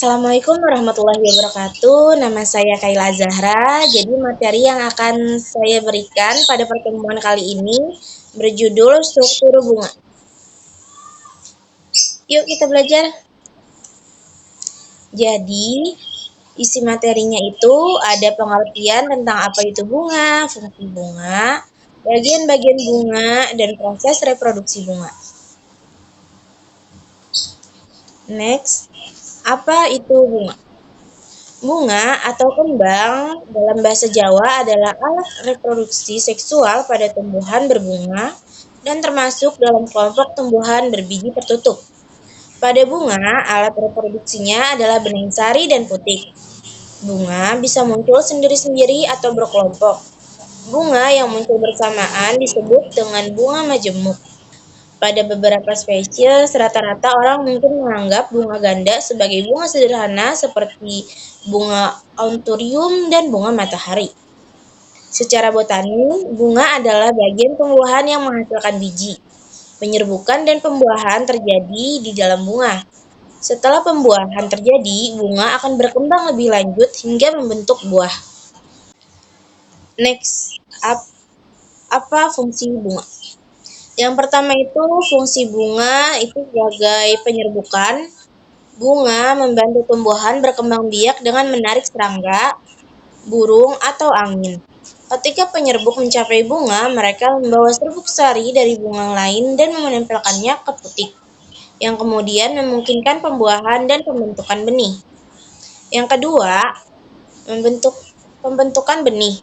Assalamualaikum warahmatullahi wabarakatuh. Nama saya Kayla Zahra. Jadi materi yang akan saya berikan pada pertemuan kali ini berjudul struktur bunga. Yuk kita belajar. Jadi isi materinya itu ada pengertian tentang apa itu bunga, fungsi bunga, bagian-bagian bunga, dan proses reproduksi bunga. Next, apa itu bunga? Bunga atau kembang dalam bahasa Jawa adalah alat reproduksi seksual pada tumbuhan berbunga dan termasuk dalam kelompok tumbuhan berbiji tertutup. Pada bunga, alat reproduksinya adalah bening sari dan putik. Bunga bisa muncul sendiri-sendiri atau berkelompok. Bunga yang muncul bersamaan disebut dengan bunga majemuk. Pada beberapa spesies, rata-rata orang mungkin menganggap bunga ganda sebagai bunga sederhana seperti bunga anthurium dan bunga matahari. Secara botani, bunga adalah bagian tumbuhan yang menghasilkan biji. Penyerbukan dan pembuahan terjadi di dalam bunga. Setelah pembuahan terjadi, bunga akan berkembang lebih lanjut hingga membentuk buah. Next, apa fungsi bunga? Yang pertama itu fungsi bunga itu sebagai penyerbukan. Bunga membantu tumbuhan berkembang biak dengan menarik serangga, burung, atau angin. Ketika penyerbuk mencapai bunga, mereka membawa serbuk sari dari bunga lain dan menempelkannya ke putik, yang kemudian memungkinkan pembuahan dan pembentukan benih. Yang kedua, pembentukan benih.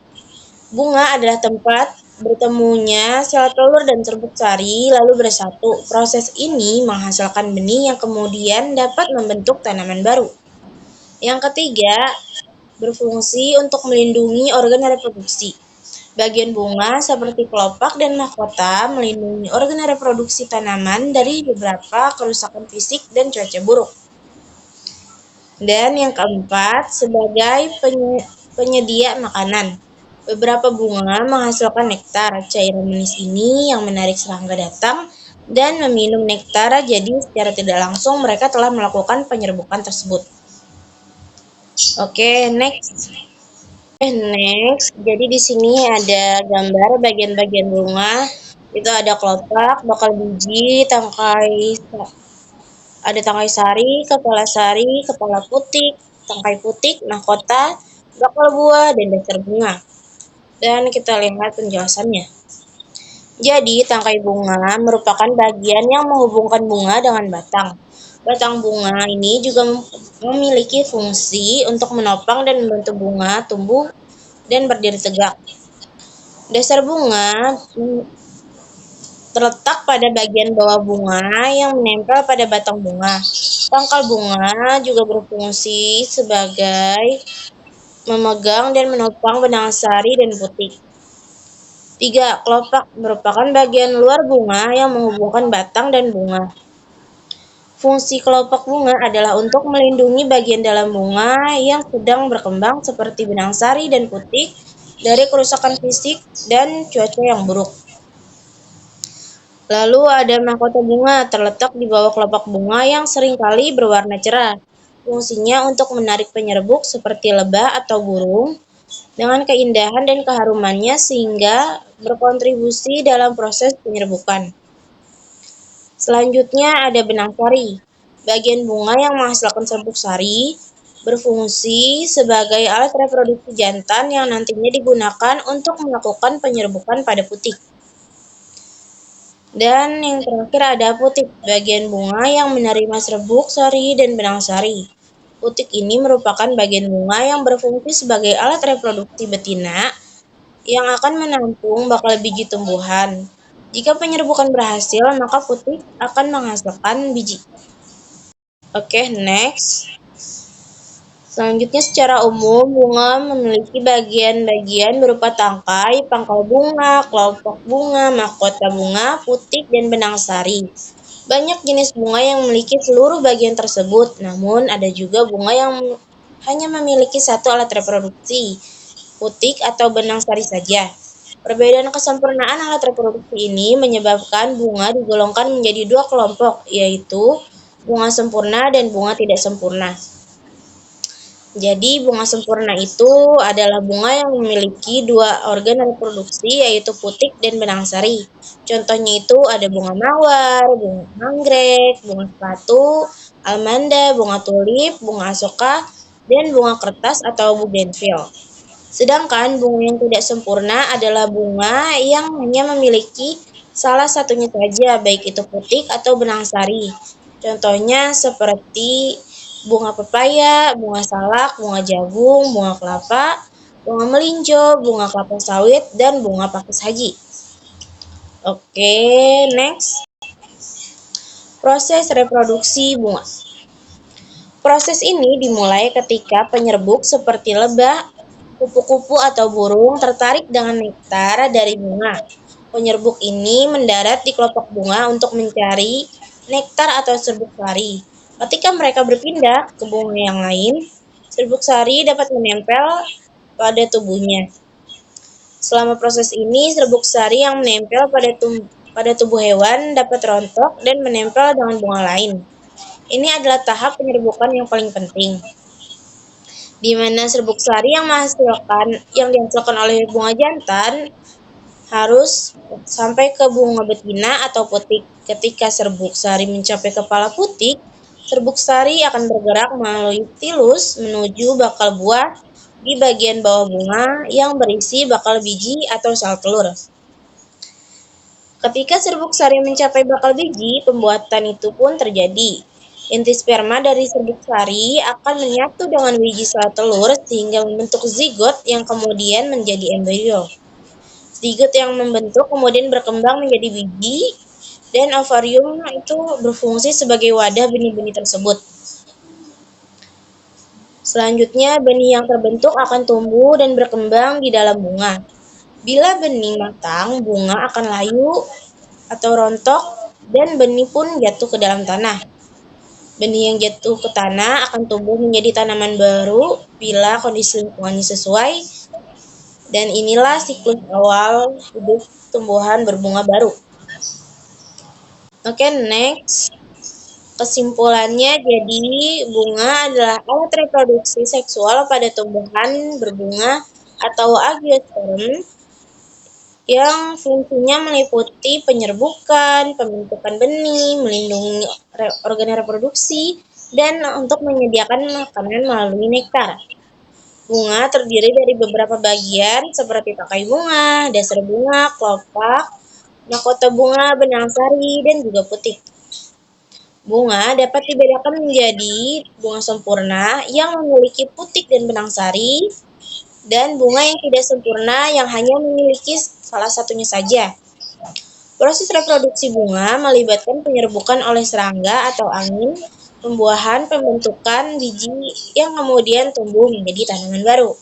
Bunga adalah tempat bertemunya sel telur dan serbuk sari lalu bersatu. Proses ini menghasilkan benih yang kemudian dapat membentuk tanaman baru. Yang ketiga, berfungsi untuk melindungi organ reproduksi. Bagian bunga seperti kelopak dan mahkota melindungi organ reproduksi tanaman dari beberapa kerusakan fisik dan cuaca buruk. Dan yang keempat, sebagai penyedia makanan. Beberapa bunga menghasilkan nektar. Cairan manis ini yang menarik serangga datang dan meminum nektar, jadi secara tidak langsung mereka telah melakukan penyerbukan tersebut. Oke, next. Jadi di sini ada gambar bagian-bagian bunga. Itu ada kelopak, bakal biji, ada tangkai sari, kepala putik, tangkai putik, mahkota, bakal buah, dan dasar bunga. Dan kita lihat penjelasannya. Jadi, tangkai bunga merupakan bagian yang menghubungkan bunga dengan batang. Batang bunga ini juga memiliki fungsi untuk menopang dan membantu bunga tumbuh dan berdiri tegak. Dasar bunga terletak pada bagian bawah bunga yang menempel pada batang bunga. Pangkal bunga juga berfungsi sebagai memegang dan menopang benang sari dan putik. 3. Kelopak merupakan bagian luar bunga yang menghubungkan batang dan bunga. Fungsi kelopak bunga adalah untuk melindungi bagian dalam bunga yang sedang berkembang seperti benang sari dan putik dari kerusakan fisik dan cuaca yang buruk. Lalu ada mahkota bunga terletak di bawah kelopak bunga yang seringkali berwarna cerah. Fungsinya untuk menarik penyerbuk seperti lebah atau burung dengan keindahan dan keharumannya sehingga berkontribusi dalam proses penyerbukan. Selanjutnya ada benang sari. Bagian bunga yang menghasilkan serbuk sari berfungsi sebagai alat reproduksi jantan yang nantinya digunakan untuk melakukan penyerbukan pada putik. Dan yang terakhir ada putik, bagian bunga yang menerima serbuk sari dan benang sari. Putik ini merupakan bagian bunga yang berfungsi sebagai alat reproduksi betina yang akan menampung bakal biji tumbuhan. Jika penyerbukan berhasil, maka putik akan menghasilkan biji. Oke, next. Selanjutnya secara umum, bunga memiliki bagian-bagian berupa tangkai, pangkal bunga, kelopak bunga, mahkota bunga, putik, dan benang sari. Banyak jenis bunga yang memiliki seluruh bagian tersebut, namun ada juga bunga yang hanya memiliki satu alat reproduksi, putik atau benang sari saja. Perbedaan kesempurnaan alat reproduksi ini menyebabkan bunga digolongkan menjadi dua kelompok, yaitu bunga sempurna dan bunga tidak sempurna. Jadi bunga sempurna itu adalah bunga yang memiliki dua organ reproduksi yaitu putik dan benang sari. Contohnya itu ada bunga mawar, bunga anggrek, bunga sepatu, almanda, bunga tulip, bunga asoka, dan bunga kertas atau bougainville. Sedangkan bunga yang tidak sempurna adalah bunga yang hanya memiliki salah satunya saja, baik itu putik atau benang sari. Contohnya seperti bunga pepaya, bunga salak, bunga jagung, bunga kelapa, bunga melinjo, bunga kelapa sawit, dan bunga pakis haji. Oke, next. Proses reproduksi bunga. Proses ini dimulai ketika penyerbuk seperti lebah, kupu-kupu atau burung tertarik dengan nektar dari bunga. Penyerbuk ini mendarat di kelopak bunga untuk mencari nektar atau serbuk sari. Ketika mereka berpindah ke bunga yang lain, serbuk sari dapat menempel pada tubuhnya. Selama proses ini, serbuk sari yang menempel pada tubuh hewan dapat rontok dan menempel dengan bunga lain. Ini adalah tahap penyerbukan yang paling penting, di mana serbuk sari yang dihasilkan oleh bunga jantan harus sampai ke bunga betina atau putik. Ketika serbuk sari mencapai kepala putik, serbuk sari akan bergerak melalui stilus menuju bakal buah di bagian bawah bunga yang berisi bakal biji atau sel telur. Ketika serbuk sari mencapai bakal biji, pembuatan itu pun terjadi. Inti sperma dari serbuk sari akan menyatu dengan biji sel telur sehingga membentuk zigot yang kemudian menjadi embrio. Zigot yang membentuk kemudian berkembang menjadi biji dan ovarium itu berfungsi sebagai wadah benih-benih tersebut. Selanjutnya, benih yang terbentuk akan tumbuh dan berkembang di dalam bunga. Bila benih matang, bunga akan layu atau rontok dan benih pun jatuh ke dalam tanah. Benih yang jatuh ke tanah akan tumbuh menjadi tanaman baru bila kondisi lingkungannya sesuai. Dan inilah siklus awal hidup tumbuhan berbunga baru. Oke, next. Kesimpulannya, jadi bunga adalah alat reproduksi seksual pada tumbuhan berbunga atau angiosperm yang fungsinya meliputi penyerbukan, pembentukan benih, melindungi organ reproduksi, dan untuk menyediakan makanan melalui nektar. Bunga terdiri dari beberapa bagian seperti pakai bunga, dasar bunga, kelopak, mahkota bunga, benang sari, dan juga putik. Bunga dapat dibedakan menjadi bunga sempurna yang memiliki putik dan benang sari, dan bunga yang tidak sempurna yang hanya memiliki salah satunya saja. Proses reproduksi bunga melibatkan penyerbukan oleh serangga atau angin, pembuahan, pembentukan biji yang kemudian tumbuh menjadi tanaman baru.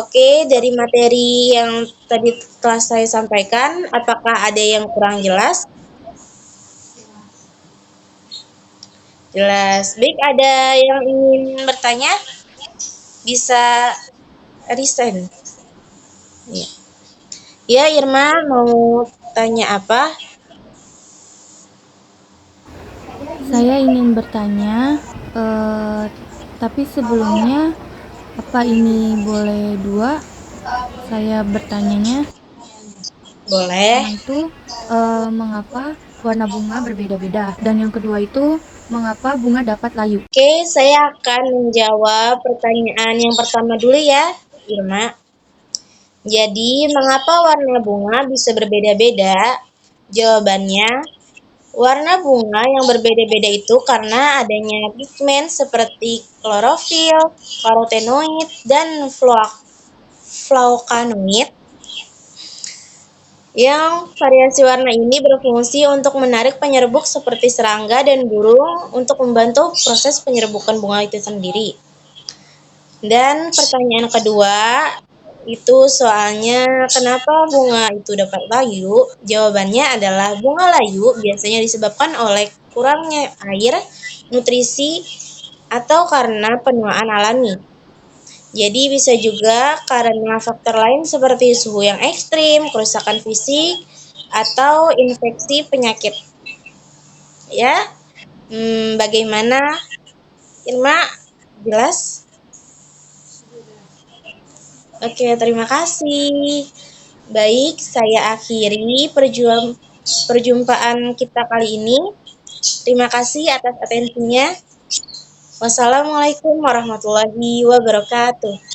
Oke, dari materi yang tadi telah saya sampaikan, apakah ada yang kurang jelas? Jelas. Baik, ada yang ingin bertanya? Bisa resign. Ya. Ya, Irma mau tanya apa? Saya ingin bertanya, tapi sebelumnya apa ini boleh dua? Saya bertanyanya. Boleh. Pertama itu mengapa warna bunga berbeda-beda, dan yang kedua itu mengapa bunga dapat layu. Oke, saya akan menjawab pertanyaan yang pertama dulu ya, Irma. Jadi, mengapa warna bunga bisa berbeda-beda? Jawabannya, warna bunga yang berbeda-beda itu karena adanya pigmen seperti klorofil, karotenoid, dan flavonoid yang variasi warna ini berfungsi untuk menarik penyerbuk seperti serangga dan burung untuk membantu proses penyerbukan bunga itu sendiri. Dan pertanyaan kedua, itu soalnya kenapa bunga itu dapat layu? Jawabannya adalah bunga layu biasanya disebabkan oleh kurangnya air, nutrisi, atau karena penuaan alami. Jadi bisa juga karena faktor lain seperti suhu yang ekstrim, kerusakan fisik, atau infeksi penyakit. Ya, bagaimana, Irma? Jelas? Oke, terima kasih. Baik, saya akhiri perjumpaan kita kali ini. Terima kasih atas atensinya. Wassalamualaikum warahmatullahi wabarakatuh.